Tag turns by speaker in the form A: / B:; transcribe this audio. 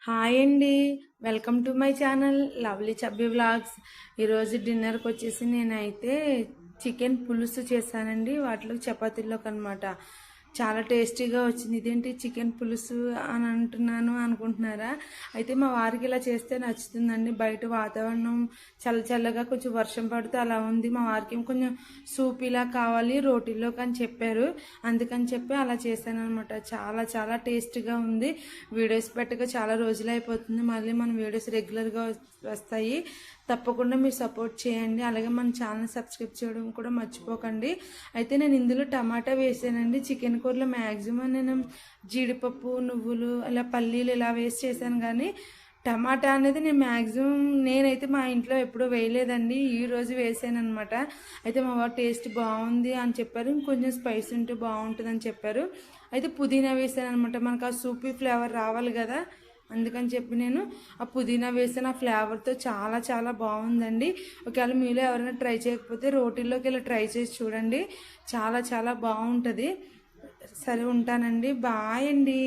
A: Hi అండి. Welcome to my channel lovely chubby vlogs. ఈరోజు డిన్నర్కి వచ్చేసి నేనైతే చికెన్ పులుసు చేశానండి. వాటిలో చపాతీలోకి అనమాట. చాలా టేస్టీగా వచ్చింది. ఇదేంటి చికెన్ పులుసు అని అంటున్నాను అనుకుంటున్నారా? అయితే మా వారికి ఇలా చేస్తే నచ్చుతుందండి. బయట వాతావరణం చల్ల చల్లగా కొంచెం వర్షం పడితే అలా ఉంది. మా వారికి కొంచెం సూప్ ఇలా కావాలి రోటీలోకి అని చెప్పారు. అందుకని చెప్పి అలా చేశాను అనమాట. చాలా చాలా టేస్టీగా ఉంది. వీడియోస్ పెట్టక చాలా రోజులు అయిపోతుంది. మళ్ళీ మన వీడియోస్ రెగ్యులర్గా వస్తాయి. తప్పకుండా మీరు సపోర్ట్ చేయండి. అలాగే మన ఛానల్ సబ్స్క్రైబ్ చేయడం కూడా మర్చిపోకండి. అయితే నేను ఇందులో టమాటా వేసానండి. చికెన్ కూరలో మ్యాక్సిమం నేను జీడిపప్పు, నువ్వులు, ఇలా పల్లీలు ఇలా వేసి చేశాను. కానీ టమాటా అనేది నేను మ్యాక్సిమం నేనైతే మా ఇంట్లో ఎప్పుడూ వేయలేదండి. ఈరోజు వేసాను అనమాట. అయితే మా వారు టేస్ట్ బాగుంది అని చెప్పారు. ఇంకొంచెం స్పైస్ ఉంటే బాగుంటుంది అని చెప్పారు. అయితే పుదీనా వేసాను అనమాట. మనకు ఆ సూపీ ఫ్లేవర్ రావాలి కదా, అందుకని చెప్పి నేను ఆ పుదీనా వేసిన ఫ్లేవర్తో చాలా చాలా బాగుందండి. ఒకవేళ మీలో ఎవరైనా ట్రై చేయకపోతే రోటీల్లోకి ఇలా ట్రై చేసి చూడండి. చాలా చాలా బాగుంటుంది. సరే ఉంటానండి. బాయ్ అండి.